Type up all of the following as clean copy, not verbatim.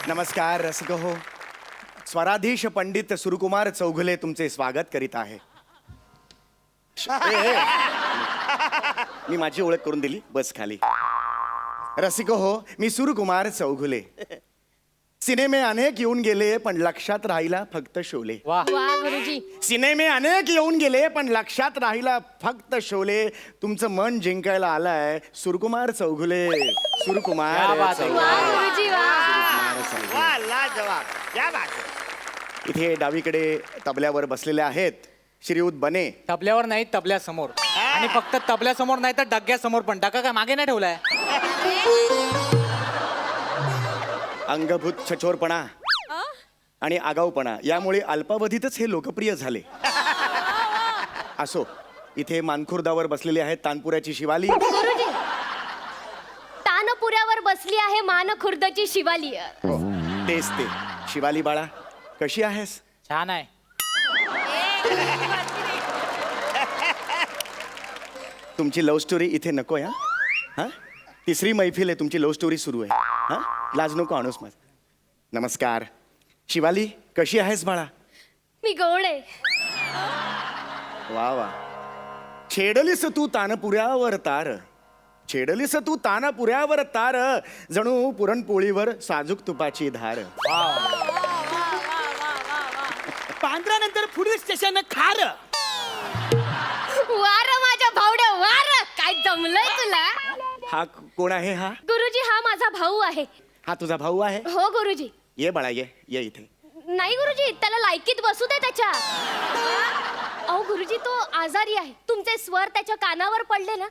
नमस्कार रसिक हो. स्वराधीश पंडित सुरकुमार चौघुले तुमचे स्वागत करीत आहे. मी माझी ओळख करून दिली, बस खाली. रसिक हो, मी सुरकुमार चौघुले. सिनेमे अनेक येऊन गेले पण लक्षात राहिला फक्त शोले. वाह वा गुरुजी. सिनेमे अनेक येऊन गेले पण लक्षात राहिला फक्त शोले. तुमचं मन जिंकायला आलाय सुरकुमार चौघुले. क्या सुरकुमार बात आहे. वा गुरुजी वा. वाह लाजवाब, क्या बात है. इथे डावीकडे तबल्यावर बसलेले आहेत श्रीयुत बने. तबल्यावर नाही, तबल्यासमोर. आणि फक्त तबल्यासमोर नाही तर डग्यासमोर पण. डगा काय मागे नाही ठेवलाय? अंगभूत छचोरपणा आणि आगाऊपणा यामुळे अल्पावधीतच हे लोकप्रिय झाले. असो, इथे मानखुर्दावर बसलेली आहे तानपुऱ्याची शिवाली. गुरुजी, तानपुऱ्यावर बसली आहे मान खुर्दची शिवाली. हो, तेच ते. शिवाली बाळा, कशी आहेस? छान आहे. तुमची लव्ह स्टोरी इथे नको या. हा, तिसरी मैफिल आहे, तुमची लव्ह स्टोरी सुरू आहे. हा, लाज नको आणूस माझ. नमस्कार शिवाली, कशी आहेस बाळा? मी गोड आहे. वा वा. छेडलीस तू तानपुऱ्यावर तार, छेडलीस तू तानपुऱ्यावर तार, जणू पुरणपोळीवर साजूक तुपाची धार. पांढऱ्यानंतर पुढील स्टेशन खार. वार माझ्या भावड्या वार. काय जमलंय तुला? हा कोण आहे? हा गुरुजी, हा माझा भाऊ आहे. हा तुझा भाऊ आहे? हो गुरुजी. ये बाळा, ये ये इथे. नाही गुरुजी, त्याला लायकीत बसू दे त्याच्या. अहो गुरुजी, तो आजारी आहे. तुमचे स्वर त्याच्या कानावर पडले ना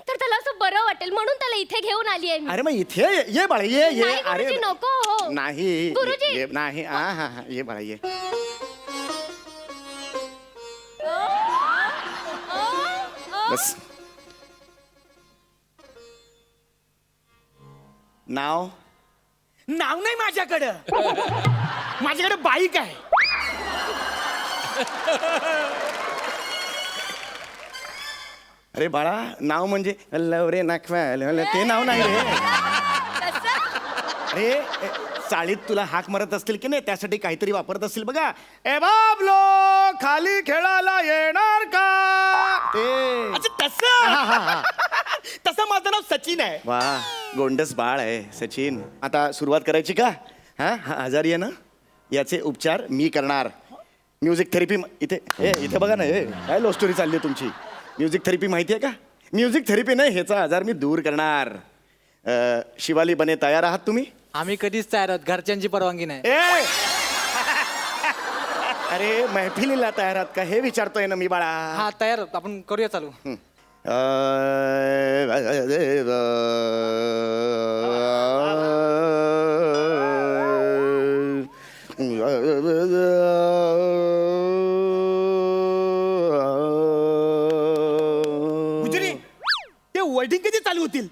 तर त्याला असं बरं वाटेल, म्हणून त्याला इथे घेऊन आली आहे मी. अरे मग इथे ये बाळा, ये ये. नाही अरे गुरुजी, नको हो. नाही गुरुजी. ये, नाही. हा हा हा, ये बाळा ये. बस. नाव? नाव नाही माझ्याकडं. माझ्याकडे बाईक आहे. अरे बाळा, नाव म्हणजे लवरे नाखवा ते नाव नाही रे. अरे चाळीत तुला हाक मारत असतील की नाही, त्यासाठी काहीतरी वापरत असतील बघा. ए बाबलो, खाली खेळायला येणार का? ते अच्छा तसं. तसं माझं नाव सचिन आहे. वा, गोंडस बाळ आहे सचिन. आता सुरुवात करायची का? हा हा, आजारी आहे ना, याचे उपचार मी करणार. म्युझिक थेरपी इथे. इथे बघा ना, काय लव्ह स्टोरी चालली आहे तुमची. म्युझिक थेरपी माहिती आहे का? म्युझिक थेरपी नाही, ह्याचा आजार मी दूर करणार. शिवाली बने, तयार आहात तुम्ही? आम्ही कधीच तयार आहोत, घरच्यांची परवानगी नाही. अरे मैफिलीला तयार आहात का हे विचारतोय ना मी बाळा. हा तयार आहोत, आपण करूया चालू. गुजरी, ते वर्डिंग कधी चालू होतील?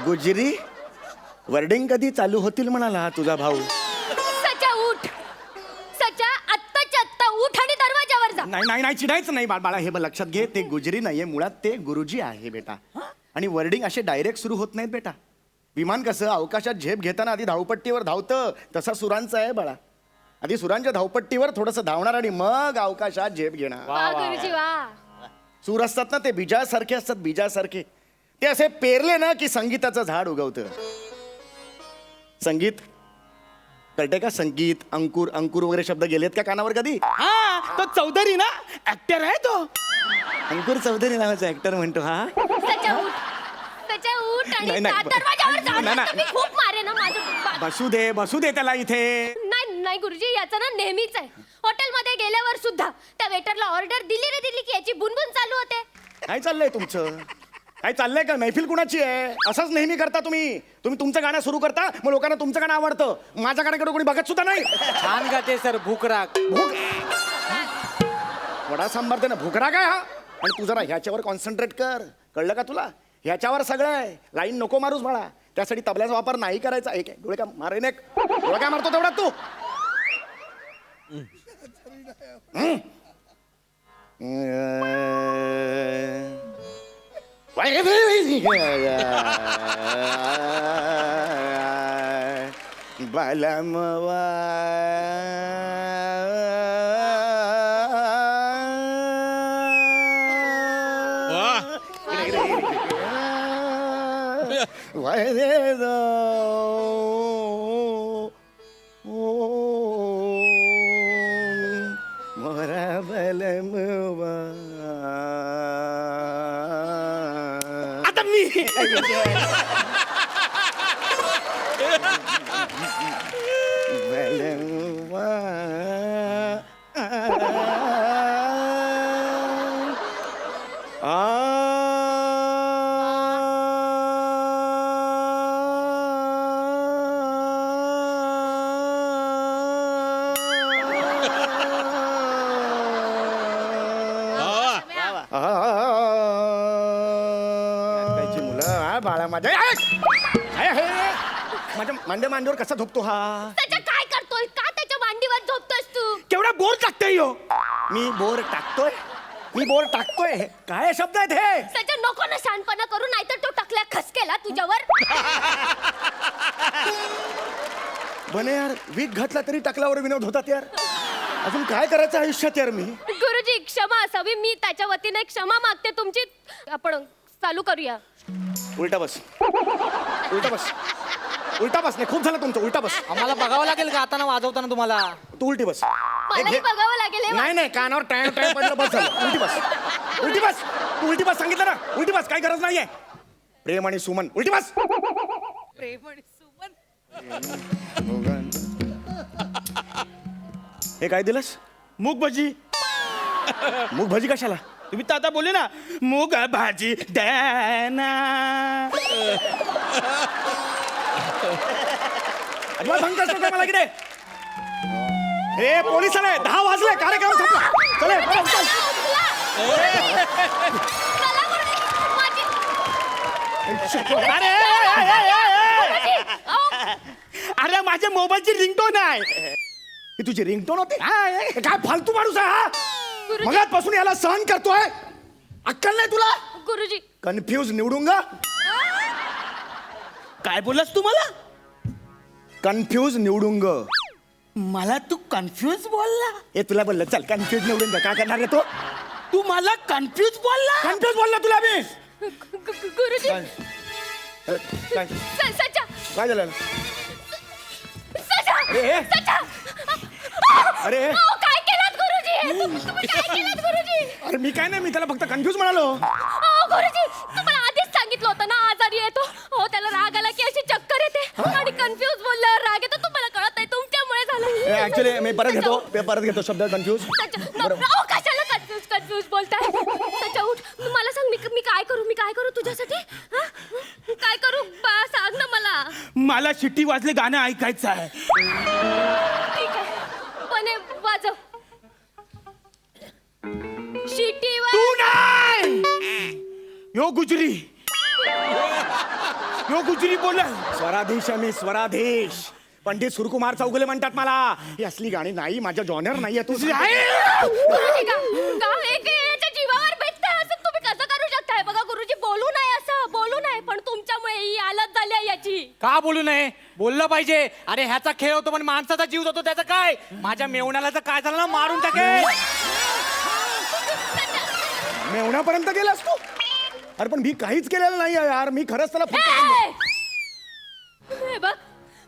गुजरी, वर्डिंग कधी चालू होतील म्हणाला हा तुझा भाऊ. सचा उठ. सचा, आत्ताच्या आत्ता उठ आणि दरवाजावर जा. नाही नाही नाही, चिडायचं नाही बाळा. हे बघ, लक्षात घे, ते गुजरी नाहीये, मुळात ते गुरुजी आहे बेटा. आणि वर्डिंग असे डायरेक्ट सुरू होत नाहीत बेटा. विमान कसं अवकाशात झेप घेताना आधी धावपट्टीवर धावतं, तसा सुरांचा आहे बाळा. आधी सुरांच्या धावपट्टीवर थोडंसं धावणार आणि मग अवकाशात झेप घेणार. वा गुरुजी वा. सूर असतात ना, ते बीजासारखे असतात, बीजासारखे. ते असे पेरले ना की संगीताचं झाड उगवतं. संगीत कळते का? संगीत, अंकुर. अंकुर वगैरे शब्द गेलेत का कानावर कधी? हा, तो चौधरी ना, ऍक्टर आहे तो. अंकुर चौधरी नावाचा ऍक्टर म्हणतो हा. सचा उठ. सचा उठ आणि नाही, नाही. दरवाजावर जा. नाही, नाही. तुम्ही खूप मारे ना माझं. बसू दे त्याला इथे. नाही नाही गुरुजी, याचं ना नेहमीच आहे. हॉटेलमध्ये गेल्यावर सुद्धा त्या वेटरला ऑर्डर दिली की याची बुनबुन चालू होते. काय चाललंय तुमचं? काय चाललंय का? मैफिल कुणाची आहे? असंच नेहमी करता तुम्ही. तुमचं गाणं सुरू करता, मग लोकांना तुमचं गाणं आवडतं, माझ्या गाण्याकडे कोणी बघत सुद्धा नाही. छान गाते सर, भूक राग. वडा सांबारते ना, भुकरा काय हा? आणि तू जरा ह्याच्यावर कॉन्सन्ट्रेट कर, कळलं का तुला? ह्याच्यावर सगळं आहे. लाईन नको मारूस बाळा. त्यासाठी तबल्याचा वापर नाही करायचा. एक डोळे का मारेन, एक डोळे काय मारतो तेवढा तू. बलमवा मोरा बलमवा आता मी बलमवा त्याची मुलं बाळा माझ्या माझ्या मांडे मांडीवर कसा झोपतो हा त्याच्या काय करतोय का त्याच्या मांडीवर झोपतोस तू केवढा बोर टाकतोय हो मी बोर टाकतोय काय शब्द आहेत हे त्याच्या नको ना शहाणपणा करू नाहीतर तो टकल्या खसकेला तुझ्यावर बने यार वीक घातला तरी टाकल्यावर विनोद होतात यार अजून काय करायचं आयुष्यात यार मी गुरुजी क्षमा असावी मी त्याच्या वतीने क्षमा मागते तुमची आपण चालू करूया उलटा बस नाही खूप झालं तुमचं उलटा बस आम्हाला बघावं लागेल का आता वाजवताना तुम्हाला तू उलटी बस मलाही बघावं लागेल हे. नाही कानावर टाइम पडलं बस झालं उलटी बस तू उलटी बस सांगितलं ना उलटी बस काही गरज नाहीये प्रेम आणि सुमन उलटी बस हे काय दिलंस मूग भजी मूग भाजी कशाला तुम्ही तर आता बोलले ना मूग भाजी द्याना अजिबात सांगता येत नाही मला किती हे पोलीस आले 10 वाजले कार्यक्रम संपला चले पळा, चल. चला गुरुजी, माझी- अरे अहो, अरे माझ्या मोबाईलची रिंगटोन आहे ही तुझी रिंगटोन होती हा, हे काय फालतू माणूस आहे हा गुरुजी मगातपासून याला सहन करतोय अक्कल नाही तुला गुरुजी कन्फ्यूज निवडूंगा काय बोललास तू मला कन्फ्यूज निवडूंग मला तू कन्फ्यूज बोलला हे तुला बोललं चल कन्फ्यूज निवडून काय करणार रे तो तू मला कन्फ्यूज बोलला कन्फ्यूज बोलला तुला मी गुरुजी काय सचा काय झालं सचा ए. सचा अरे अहो, काय केलं गुरुजी तुम्ही काय केलं गुरुजी अरे मी काय नाही मी त्याला फक्त कन्फ्यूज म्हणालो अहो गुरुजी तुम्हाला आधीच सांगितलं होतं ना आजारी येतो हो त्याला राग आला की अशी चक्कर येते आणि कन्फ्यूज बोलल्यावर राग येतो तुम्हाला कळत नाही तुमच्यामुळे झालं ऍक्च्युली मी परत घेतो शब्द कन्फ्यूज अहो कशाला कन्फ्यूज बोलताय त्याच्या उठ मला सांग मी काय करू तुझ्यासाठी हा? काय करू बा सांग ना मला मला शिट्टी वाजले गाणं ऐकायचं आहे ठीक आहे पण हे वाजव शिटीवर तू नाही यो गुजरी बोल स्वराधीश मी स्वराधीश पंडित सुरकुमार चौगुले म्हणतात मला ही असली गाणी नाही माझ्या जॉनर नाहीये तू गुरुजी का एक याच्या जीवावर बेतताय असं तुम्ही कसं करू शकताय बघा गुरुजी बोलू नये पण तुमच्यामुळे ही हालत झाली आहे याची का बोलू नये बोललं पाहिजे अरे ह्याचा खेळ होतो पण माणसाचा जीव जातो त्याचं काय माझ्या मेवण्याला जर काय झालं ना मारून टाकेल मेवण्यापर्यंत गेलास तू अरे पण मी काहीच केलेलं नाही यार मी खरंच त्याला फक्त हे बघ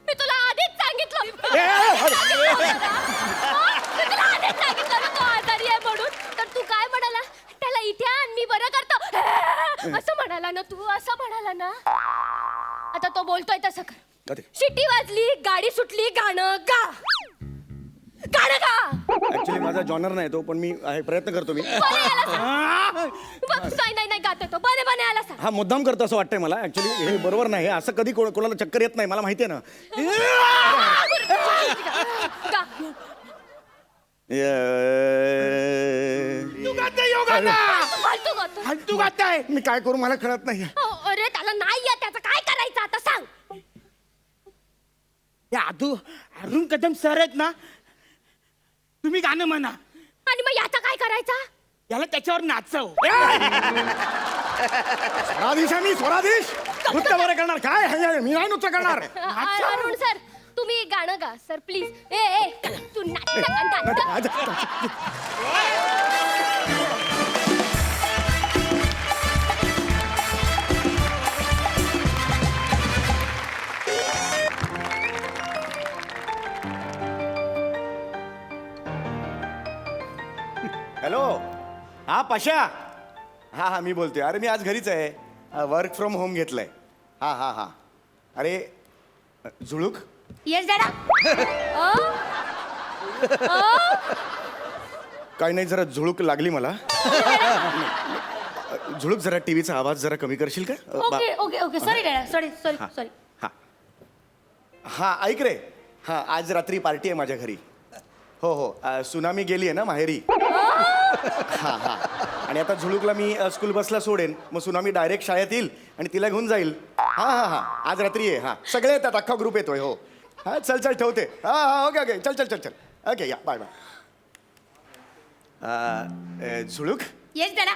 मी तुला आधीच सांगितलं मी तुला आधीच सांगितलं ना तो आजारी आहे म्हणून तर तू काय म्हणाला त्याला इथे आण मी बरं करतो असं म्हणाला ना तू असं म्हणाला ना आता तो बोलतोय तसं कर शिट्टी वाजली गाडी सुटली गाणं गा ऍक्च्युली माझा जॉनर नाही तो पण मी प्रयत्न करतो मी नाही गात तो बने आला सांग हा मुद्दाम करतो असं वाटतंय मला ऍक्च्युली हे बरोबर नाही असं कधी कोणाला चक्कर येत नाही मला माहितीये ना गा. तू गाते यो गाणं फालतू गातो. फालतू गाताय मी काय करू मला कळत नाही अरे त्याला नाही येत त्याचं काय करायचं आता सांग या अरुण कदम सर आहेत ना तुम्ही गाणं म्हणा आणि मग याचा काय करायचा याला त्याच्यावर नाचव स्वराधीश आहे मी स्वराधीश नृत्य बरं करणार काय हे मी नाही नृत्य करणार अरुण सर तुम्ही गाणं गा सर प्लीज. ए तू नाटक. हॅलो, हा पाशा. हा मी बोलतोय. अरे मी आज घरीच आहे, वर्क फ्रॉम होम घेतलंय. हा अरे झुळूक. येस दादा. काही नाही, जरा झुळूक लागली मला. झुळूक, जरा टीव्हीचा आवाज जरा कमी करशील का? ओके ओके ओके सॉरी दादा सॉरी सॉरी सॉरी. हा ऐक रे. हा, आज रात्री पार्टी आहे माझ्या घरी. हो सुनामी गेली आहे ना माहेरी. हा आणि आता झुळूकला मी स्कूल बसला सोडेन, मग सुनामी डायरेक्ट शाळेत येईल आणि तिला घेऊन जाईल. हा आज रात्री आहे. हा सगळे येतात, अख्खा ग्रुप येतोय. हो हा चल ठेवते. हा ओके चल ओके या बाय. झुळूक. येस दादा.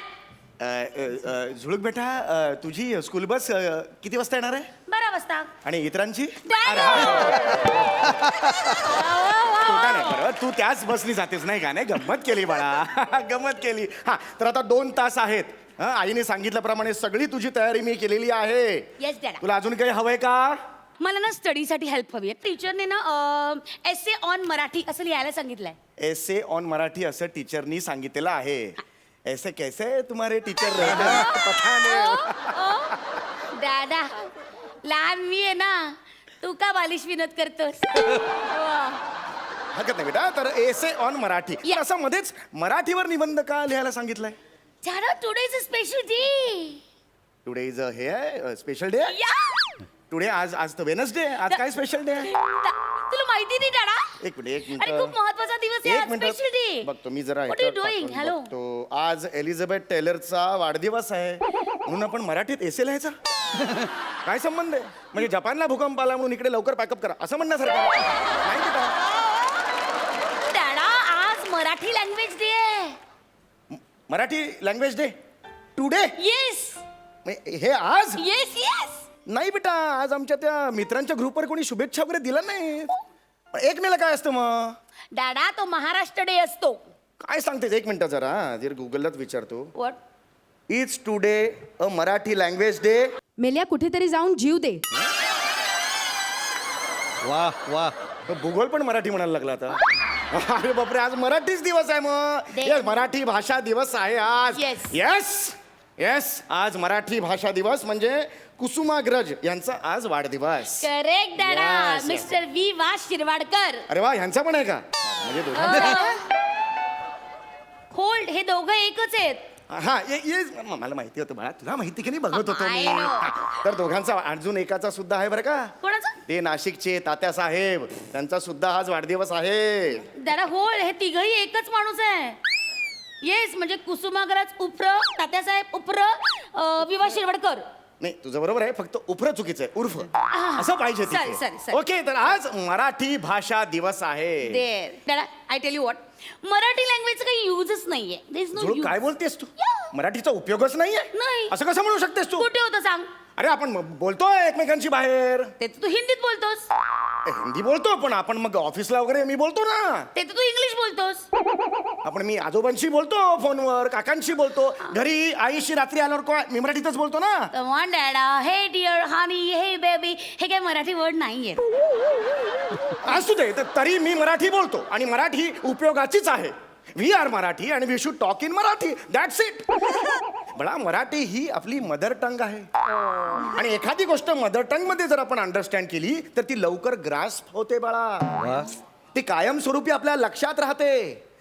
झुळूक बेटा, तुझी स्कूल बस किती वाजता येणार आहे? 12 वाजता. आणि इतरांची? दादा. तू काय नाही बरं, तू त्याच बसनी जातेस नाही का? नाही, गंमत केली बाळा. गंमत केली. हा तर आता 2 तास आहेत. हा, आईने सांगितल्याप्रमाणे सगळी तुझी तयारी मी केलेली आहे. येस दादा. तुला अजून काही हवंय का? मला ना स्टडीसाठी हेल्प हवी आहे. टीचरने ना एसे ऑन मराठी असं लिहायला सांगितलंय. एसे ऑन मराठी असं टीचरनी सांगितलेलं आहे. ऐसे कैसे तुम्हारे टीचर? दादा, लहान मी आहे ना, तू का बालिश विनोद करतोस? हरकत नाही बेटा. तर एसे ऑन मराठी या. असं मध्येच मराठीवर निबंध का लिहायला सांगितलंय? दादा, today is a special day. Today is हे आहे स्पेशल डे. टुडे आज तर वेनसडे. आज काय स्पेशल डे आहे? तुला माहिती नाही दादा? एक मिनिट. अरे खूप महत्वाचा दिवस आहे, स्पेशल डे. बघतो मी जरा. What are you ह्याच्यावर doing? टाकून Hello? बघतो. आज एलिझाबेथ टेलरचा वाढदिवस आहे, म्हणून आपण मराठीत एसे लिहायचा. काय संबंध आहे? म्हणजे जपानला भूकंप आला म्हणून इकडे लवकर पॅकअप करा असं म्हणण्यासारखं नाही बेटा. दादा, आज मराठी लँग्वेज डे आहे. Marathi language day today. Yes हे आज येस येस. नाही बेटा, आज आमच्या त्या मित्रांच्या ग्रुपवर कोणी शुभेच्छा वगैरे दिला नाही. एक मेला काय असतं मग? दादा, तो महाराष्ट्र डे असतो. काय सांगतेस? एक मिनिट जरा जर गुगललाच विचारतो. What? Is today a Marathi language day. मेल्या कुठेतरी जाऊन जीव दे. वा भूगोल पण मराठी म्हणायला लागला आता. अरे बापरे, आज मराठीच दिवस आहे मग. दे. Yes, मराठी भाषा दिवस आहे आज. Yes. येस येस, आज मराठी भाषा दिवस म्हणजे कुसुमाग्रज यांचा आज वाढदिवस. करेक्ट दादा. Yes, yes. मिस्टर वी वा शिरवाडकर. अरे वा, ह्यांचा पण आहे का? म्हणजे दोघांचा. होल्ड, हे दोघं एकच आहेत. हा ये मला माहिती होतं बाळा, तुला माहिती की नाही बघत होतो मी. I know. हा, तर दोघांचा अजून एकाचा सुद्धा आहे बरं का. कोणाचं? ते नाशिकचे तात्या साहेब, त्यांचा सुद्धा आज वाढदिवस आहे. दादा होल्ड, हे तिघही एकच माणूस आहे. येस, म्हणजे कुसुमाग्रज उप्र, तात्यासाहेब उप्र, विवा शिरवाडकर. नाही, तुझं बरोबर आहे, फक्त उफर चुकीचं आहे. उर्फ असं पाहिजे sorry, तिथे. sorry. ओके, तर आज मराठी भाषा दिवस आहे. देर दादा, I tell you what, Marathi लँग्वेजचा काही युजच नाहीये. देयर इज नो जुळूक यूज. काय बोलतेस तू? Yeah. मराठीचा उपयोगच नाहीये. नाही. असं कसं म्हणू शकतेस तू? कुठे होतं सांग? अरे आपण बोलतोय एकमेकांशी बाहेर. ते तर तू हिंदीत बोलतोस. हिंदी बोलतो, पण आपण मग ऑफिसला वगैरे मी बोलतो ना. ते तर तू इंग्लिश बोलतोस. आपण मी आजोबांशी बोलतो फोनवर, काकांशी बोलतो, घरी आईशी रात्री आल्यावर मी मराठीतच बोलतो ना. कम ऑन डॅडा, हे डिअर, हनी, हे बेबी, हे काय मराठी वर्ड नाहीये. असू दे, तरी मी मराठी बोलतो आणि मराठी उपयोगाचीच आहे. वी आर मराठी आणि we should talk in Marathi. That's it. बळा, मराठी ही आपली मदर टंग आहे आणि एखादी गोष्ट मदर टंग मध्ये जर आपण अंडरस्टँड केली तर ती लवकर ग्रास्प होते बाळा. ती कायमस्वरूपी आपल्या लक्षात राहते.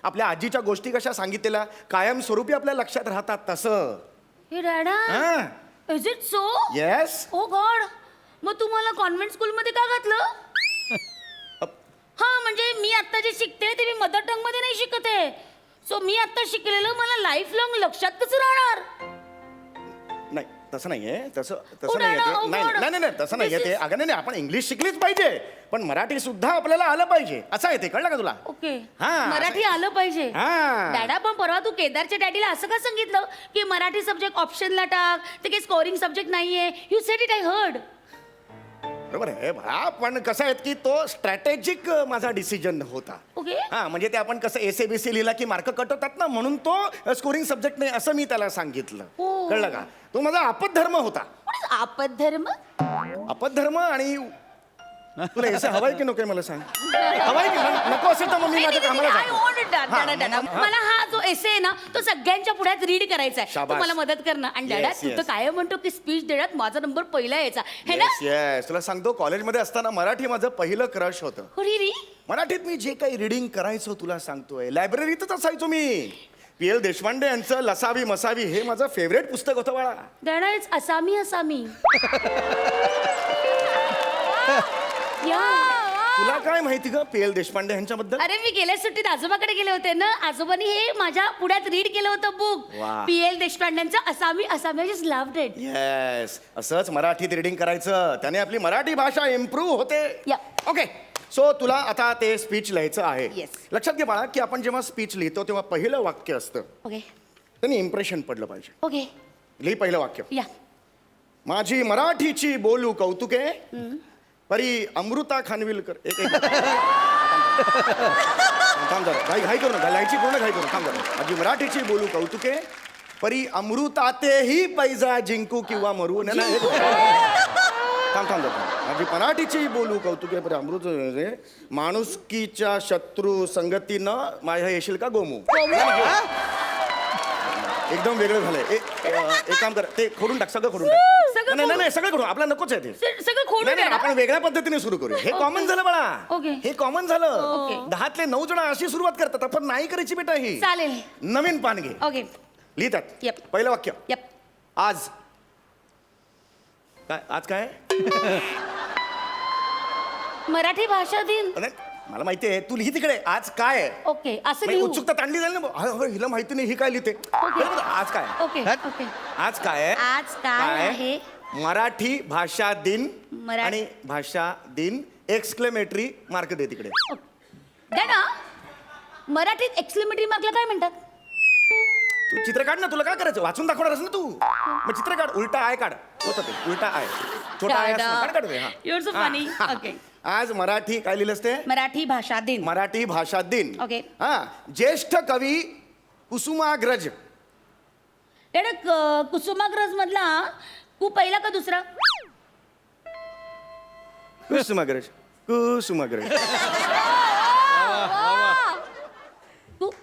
आपल्या आजीच्या गोष्टी कशा सांगितलेल्या कायमस्वरूपी आपल्या लक्षात राहतात तसं. हे डॅडा, हा is it so? Yes. Oh god, मग तुम्हाला कॉन्व्हेंट स्कूलमध्ये का घातलं? हा, म्हणजे मी आता जे शिकते ते मी मदर टंग मध्ये नाही शिकत आहे. सो मी आता शिकलेलं मला लाईफ लॉंग लक्षात कसं राहणार? नाही, तसं नाहीये. तसं Oh, नाहीये no, ते. no, नाही God. नाही नाही, तसं नाहीये This ते. is- अगं नाही, आपण इंग्लिश शिकलीच पाहिजे, पण मराठी सुद्धा आपल्याला आलं पाहिजे असं आहे ते. कळलं का तुला? ओके, हा, मराठी आलं पाहिजे. हा. डॅडा, पण परवा तू केदारच्या डॅडीला असं का सांगितलं की मराठी सब्जेक्ट ऑप्शनला टाक, ते काही स्कोरिंग सब्जेक्ट नाहीये? You sed it, I heard. बरोबर आहे हा, पण कसं आहे की तो स्ट्रॅटेजिक माझा डिसिजन होता. ओके. हा म्हणजे ते आपण कसं एसएबीसी लिहिला की मार्क कट होतात ना, म्हणून तो स्कोरिंग सब्जेक्ट नाही असं मी त्याला सांगितलं. हो. कळलं का? तो माझा आपद्धर्म होता. आपद्धर्म. आपद्धर्म. आणि तुला एसे हवाय की नको मला सांग. हवाय की नको असेल तर मग मी माझ्या कामाला I जातो. want it, हा, दादा. मला हा जो एसे आहे ना तो सगळ्यांच्या पुढ्यात रीड करायचा आहे. तू शाबास. मला मदत कर ना. आणि दादा Yes, तू तर yes. काय म्हणतो की स्पीच देण्यात माझा नंबर पहिला यायचा हे ना. येस येस तुला सांगतो कॉलेजमध्ये असताना मराठी माझं पहिलं क्रश होतं. री मराठीत मी जे काही रिडिंग करायचो तुला सांगतोय लायब्ररीतच असायचो मी. पी.एल. देशपांडे यांचं लसावी मसावी हे माझं फेवरेट पुस्तक होतं बाळा. दादा इट्स असामी असामी. या. तुला काय माहिती ग पी.एल. देशपांडे यांच्याबद्दल? अरे मी गेल्या सुट्टीत आजोबाकडे गेले होते ना. आजोबांनी हे माझ्या पुढ्यात रीड केलं होतं बुक. वा. पी.एल. देशपांडेंचं Asami Asami. Just loved it. Yes असंच मराठीत रिडिंग करायचं त्याने आपली मराठी भाषा इम्प्रूव्ह होते. या. ओके सो तुला आता ते स्पीच लिहायचं आहे. Yes. लक्षात घे बाळा की आपण जेव्हा स्पीच लिहितो तेव्हा पहिलं वाक्य असतं ओके त्यांनी इम्प्रेशन पडलं पाहिजे. ओके. लिही पहिलं वाक्य. या. माझी मराठीची बोलू कौतुके परी अमृता खानविलकर. एक एक थांब जरा घाई घाई करू नका लिहायची पूर्ण घाई करू थांब जरा. माझी मराठीची बोलू कौतुके परी अमृतातेही पैजा जिंकू किंवा मरू. नाही, नाही, थांब थांब जरा. माझी मराठीची बोलू कौतुके परी अमृत माणुसकीच्या शत्रू संगतीनं माझ्या येशील का गोमू. एकदम वेगळं झालंय. एक काम कर ते खोडून टाक सगळं खोडून टाक. सगळं नाही नाही सगळं खोडून आपला नकोच आहे ते. सगळं खोडून नाही, नाही, द्या ना. आपण वेगळ्या पद्धतीने सुरू करू. हे कॉमन झालं बाळा. ओके. हे कॉमन झालं. ओके. 10तले 9 जण अशी सुरुवात करतात आपण नाही करायची बेटा ही. चालेल. नवीन पान घे. ओके. लिहितात. Yep. पहिलं वाक्य यप. आज काय आज काय मराठी भाषा दिन. नाही, मला माहिती आहे तू लिही तिकडे आज काय आहे. ओके असं म्हणजे लिहू. उत्सुकता ताणली जाईल ना. हिला माहिती नाही ही काय लिहिते. बरोबर, आज काय ओके ओके. आज काय आहे आज काय आहे? मराठी भाषा दिन. मरा- आणि भाषा दिन एक्सक्लेमेटरी मार्क दे तिकडे. दादा मराठीत एक्सक्लेमेटरी मार्कला काय म्हणतात? तू चित्र काढ ना तुला काय करायचं वाचून दाखवणार ना तू. मग चित्र काढ उलटा आय काढ होतं ते उलटा आय छोटा आय असं काढ काढ ते, हा. You're so funny. हा. Okay. आज मराठी काय लिहिलंस ते मराठी भाषा दिन. मराठी भाषा दिन. Okay. हा ज्येष्ठ कवी कुसुमाग्रज. दादा कुसुमाग्रज मधला कु पहिला का दुसरा? कुसुमाग्रज कुसुमाग्रज कु-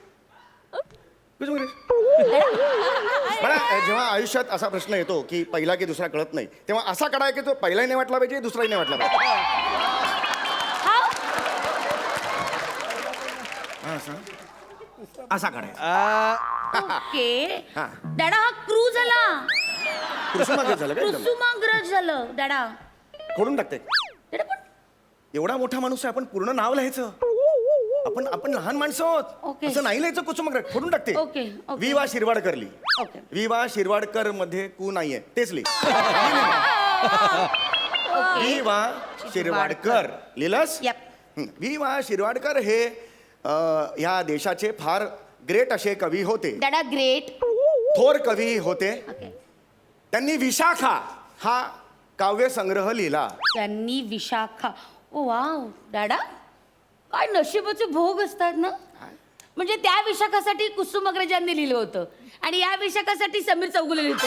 कुसुमाग्रज. मला जेव्हा आयुष्यात असा प्रश्न येतो की पहिला की दुसरा कळत नाही तेव्हा असा काढाय की तो पहिलाही नाही वाटला पाहिजे दुसराही नाही वाटला पाहिजे. हा? हा, असा काढाय. ओके. हा. दादा हा क्रू झाला. कुसुमाग्रज झालं काय कुसुमाग्रज झालं दादा. खोडून टाकते. दादा पण एवढा मोठा माणूस आहे आपण पूर्ण नाव लिहायचं. आपण आपण लहान माणसं आहोत. ओके. असं नाही लिहायचं कुसुमाग्रज खोडून टाकते. Okay, okay. विवा शिरवाडकर लिही. ओके. विवा शिरवाडकर मध्ये कू नाहीये तेच लिही. विवा शिरवाडकर लिहिलंस. Yep. विवा शिरवाडकर हे ह्या देशाचे फार ग्रेट असे कवी होते. दादा ग्रेट. थोर कवी होते. ओके. त्यांनी विशाखा हा काव्य संग्रह लिहिला. त्यांनी विशाखा. ओ वाव दादा काय नशिबाचे भोग असतात ना. म्हणजे त्या विशाखासाठी कुसुमाग्रजांनी लिहिलं होतं आणि या विशाखासाठी समीर चौगुले लिहितो.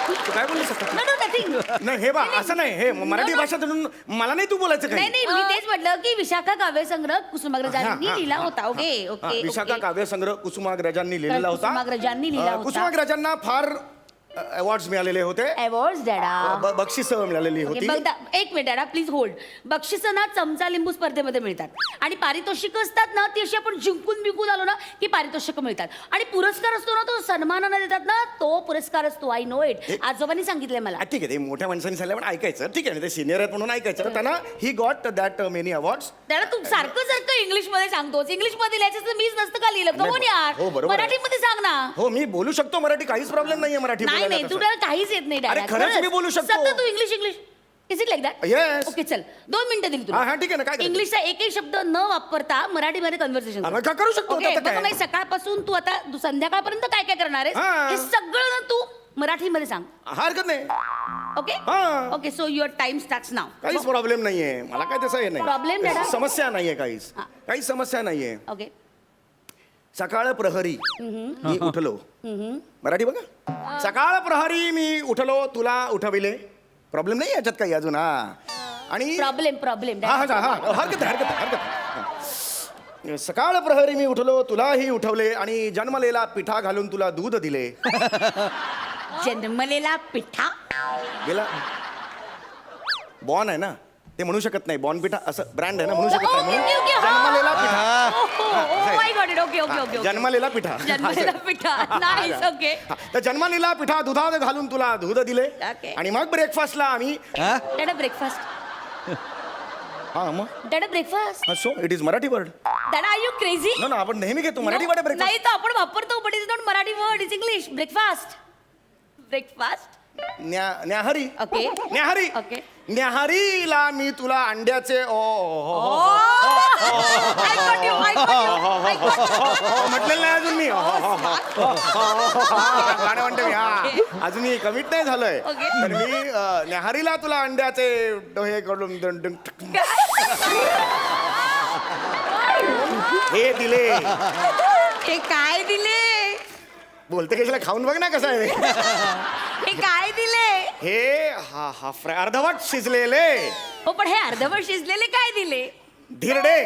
तू काय बोलू शकता No, no, nothing. नाही हे बा असं नाही हे मराठी भाषा म्हणून मला नाही तू बोलायचं नाही काही. नाही मी तेच म्हटलं की विशाखा काव्यसंग्रह कुसुमाग्रजांनी हा, हा, लिहिला हा, होता. ओके हा, ओके विशाखा ओके. काव्यसंग्रह कुसुमाग्रजांनी लिहिलेला होता. कुसुमाग्रजांनी लिहिला होता. कुसुमाग्रजांना फार अवॉर्ड्स मिळालेले होते. अवॉर्ड्स दादा. बक्षीस मिळालेली ओके, होती. बघा एक मिनिट दादा प्लीज होल्ड. बक्षिसं ना चमचा लिंबू स्पर्धेमध्ये मिळतात आणि पारितोषिक असतात ना ती अशी आपण जिंकून बिंकून आलो ना की पारितोषिक मिळतात आणि पुरस्कार असतो ना तो सन्मानाने देतात ना तो पुरस्कार असतो. I know it. आजोबांनी सांगितलंय मला. ठीक आहे ते मोठ्या माणसांनी सांगितलं पण ऐकायचं. ठीक आहे ते सिनियर आहेत म्हणून ऐकायचं. त्यांना he got that many awards. दादा तू सारखं सारखं इंग्लिश मध्ये सांगतोस. इंग्लिश मध्ये लिहायचं तर मीच नसतं का लिहिलं. नाही, कमोन यार हो, बरोबर आहे. मराठीमध्ये सांग ना. हो मी बोलू शकतो मराठी काहीच प्रॉब्लेम नाहीये मराठी नाही बोलायला नाही तसं. तुला काहीच येत नाही अरे दादा. खरंच मी बोलू शकतो. सतत तू English English. Is it like that Yes. Okay चल 2 मिनिटं दिली हा, हा, ठीक आहे ना, काय करायचं? इंग्लिशचा एकही शब्द न वापरता मराठीमध्ये कन्व्हर्सेशन हा, मग काय करू शकतो, ओके आता काय? बघ मग सकाळपासून तू आता संध्याकाळपर्यंत काय काय करणार आहेस हा. हे सगळं ना तू मराठीमध्ये सांग हरकत नाही, ओके हा. Okay so your time starts now काहीच प्रॉब्लेम नाहीये मला, काय तसं हे Problem, नाही दादा? समस्या नाहीये काहीच, हा. काहीच समस्या नाहीये. ओके सकाळ प्रहरी मी उठलो, मराठी बघा. सकाळ प्रहरी मी उठलो तुला उठविले, प्रॉब्लेम नाही याच्यात काही अजून. हा आणि प्रॉब्लेम हा हा हा हरकत आहे, हरकत आहे. सकाळ प्रहरी मी उठलो तुलाही उठवले आणि जन्मलेला पिठा घालून तुला दूध दिले. जन्मलेला पिठा गेला बॉन आहे ना, ते म्हणू शकत नाही. बॉन पिठा असं ब्रँड आहे ना, म्हणू शकत नाही. म्हणून जन्मलेला पिठा, ओके जन्मलेला पिठा. जन्मलेला पिठा नाईस ओके हा, तर जन्मलेला पिठा दुधात घालून तुला दूध दिले Okay. आणि मग ब्रेकफास्टला आम्ही डॅडा ब्रेकफास्ट हा मग dada breakfast so it is Marathi word. Dada are you crazy ना आपण नेहमी घेतो मराठी वर्ड ब्रेकफास्ट. नाही तर आपण वापरतो but is not Marathi word is English breakfast न्याहारी ओके न्याहारी ओके न्याहारीला मी तुला अंड्याचे ओ म्हटलेलं नाही अजून मी. गाणं म्हणते मी. हा अजून मी कमिट नाही झालोय. Okay. तर मी न्याहारीला तुला अंड्याचे हे कडून हे दिले. हे काय दिले बोलते कशाला, खाऊन बघ ना कसं आहे. हे काय दिले हे हा हा अर्धवट शिजलेले हो पण हे अर्धवट शिजलेले काय दिले धिरडे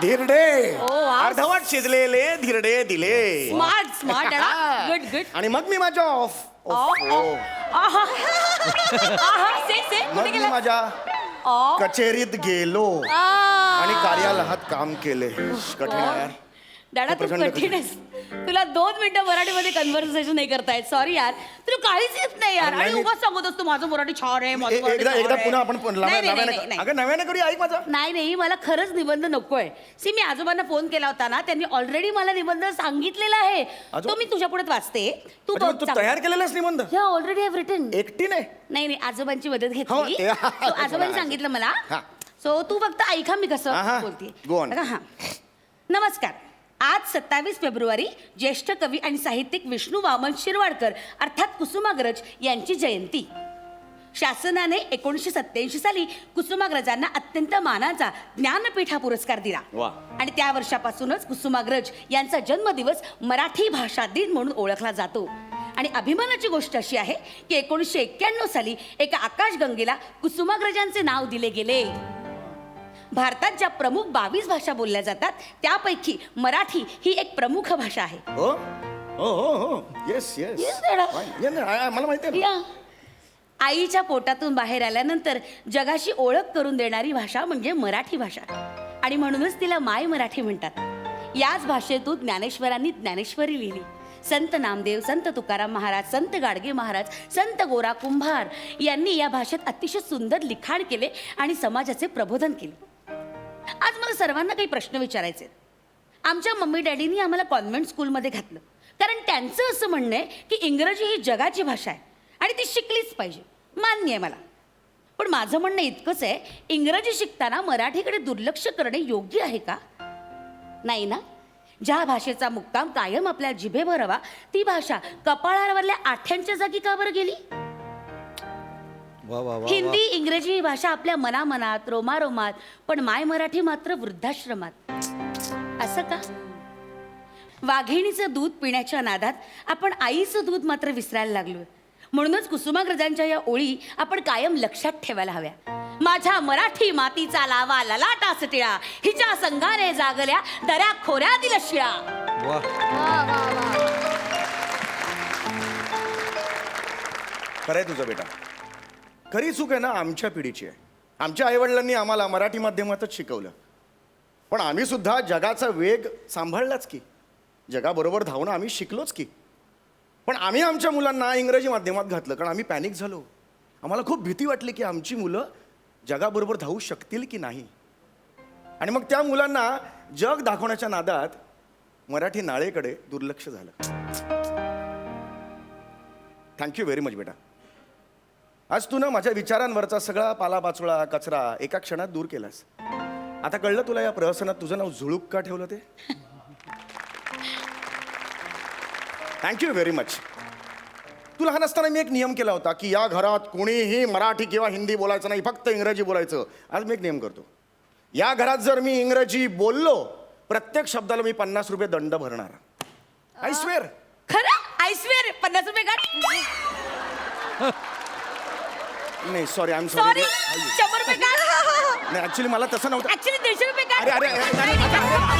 धिरडे Oh, wow. अर्धवट शिजलेले धिरडे दिले. स्मार्ट गुड गुड आणि मग मी माझ्या ऑफ से मग मी माझ्या कचेरीत गेलो आणि कार्यालयात काम केले. कठीण आहे यार. दादा तू प्रचंड कठीण आहेस तुला 2 मिनिटं मराठीमध्ये कन्व्हर्सेशन नाही करतायत सॉरी यार तुला काहीच येत नाही यार नाही, आणि नाही. उगाच सांगत असतो माझं मराठी छान आहे माझं मराठी एकदा छान एकदा आहे. पुन्हा आपण नाही, नाही, नाही, नाही. अगं नव्याने करूया. ऐक माझा. नाही मला खरंच निबंध नकोय सी मी आजोबांना फोन केला होता ना त्यांनी ऑलरेडी मला निबंध सांगितलेला आहे तो मी तुझ्या पुढे वाचते तू म्हणजे मग तू तयार केलेलास निबंध ऑलरेडी हॅव रिटन एकटीने. नाही आजोबांची मदत हो, घेतली ते- So, आजोबांनी सांगितलं मला हा. सो तू फक्त ऐका मी हा, हा. कसं बोलते Go on. हा नमस्कार आज 27 फेब्रुवारी ज्येष्ठ कवी आणि साहित्यिक विष्णू वामन शिरवाडकर अर्थात कुसुमाग्रज यांची जयंती. शासनाने 1987 साली कुसुमाग्रजांना अत्यंत मानाचा ज्ञानपीठ हा पुरस्कार दिला वा. आणि त्या वर्षापासूनच कुसुमाग्रज यांचा जन्मदिवस मराठी भाषा दिन म्हणून ओळखला जातो. आणि अभिमानाची गोष्ट अशी आहे की 1991 साली एका आकाशगंगेला कुसुमाग्रजांचे नाव दिले गेले. भारतात ज्या प्रमुख 22 भाषा बोलल्या जातात त्यापैकी मराठी ही एक प्रमुख भाषा आहे. हो हो हो हो येस येस Yes, madam. मला माहिती आहे. या. आईच्या पोटातून बाहेर आल्यानंतर जगाशी ओळख करून देणारी भाषा म्हणजे मराठी भाषा आणि म्हणूनच तिला माय मराठी म्हणतात. याच भाषेतून ज्ञानेश्वरांनी ज्ञानेश्वरी लिहिली. संत नामदेव संत तुकाराम महाराज संत गाडगे महाराज संत गोरा कुंभार यांनी या भाषेत अतिशय सुंदर लिखाण केले आणि समाजाचे प्रबोधन केले. आज मला सर्वांना काही प्रश्न विचारायचे. आमच्या मम्मी डॅडीनी आम्हाला कॉन्व्हेंट स्कूलमध्ये घातलं कारण त्यांचं असं म्हणणं आहे की इंग्रजी ही जगाची भाषा आहे आणि ती शिकलीच पाहिजे. मान्य आहे मला. पण माझं म्हणणं इतकंच आहे इंग्रजी शिकताना मराठीकडे दुर्लक्ष करणे योग्य आहे का? नाही ना. ज्या भाषेचा मुक्काम कायम आपल्या जिभेवर हवा ती भाषा कपाळावरल्या आठ्यांच्या जागी का बरं गेली? हिंदी इंग्रजी ही भाषा आपल्या मनामनात रोमारोमात पण माय मराठी मात्र वृद्धाश्रमात. असं का? वाघिणीचं दूध पिण्याच्या नादात आपण आईचं दूध मात्र विसरायला लागलोय. म्हणूनच कुसुमाग्रजांच्या या ओळी आपण कायम लक्षात ठेवायला हव्या. माझ्या मराठी मातीचा लावा ललाटा टिळा हिच्या संघाने जागल्या दऱ्या खोऱ्यातील शिळा. खरंय तुझं बेटा. खरी चूक आहे ना आमच्या पिढीची आहे. आमच्या आईवडिलांनी आम्हाला मराठी माध्यमातच शिकवलं पण आम्ही सुद्धा जगाचा वेग सांभाळलाच की. जगाबरोबर धावणं आम्ही शिकलोच की. पण आम्ही आमच्या मुलांना इंग्रजी माध्यमात घातलं कारण आम्ही पॅनिक झालो. आम्हाला खूप भीती वाटली की आमची मुलं जगाबरोबर धावू शकतील की नाही. आणि मग त्या मुलांना जग दाखवण्याच्या नादात मराठी नाळेकडे दुर्लक्ष झालं. थँक्यू व्हेरी मच बेटा. आज तू ना माझ्या विचारांवरचा सगळा पालापाचोळा कचरा एका क्षणात दूर केलास. आता कळलं तुला या प्रहसनात तुझं नाव झुळूक का ठेवलं ते? Thank you very much. तू लहान असताना मी एक नियम केला होता की या घरात कोणीही मराठी किंवा हिंदी बोलायचं नाही, फक्त इंग्रजी बोलायचं. आज मी एक नियम करतो. या घरात जर मी इंग्रजी बोललो प्रत्येक शब्दाला मी 50 रुपये दंड भरणार. I swear. खरं आय स्वेअर 50 रुपये काढ. नाही sorry, I am sorry sorry. 100 रुपये काढ. नाही ऍक्च्युली मला तसं नव्हतं. ऍक्च्युली 150 रुपये काढ. अरे अरे, अरे, अरे, अरे, अरे,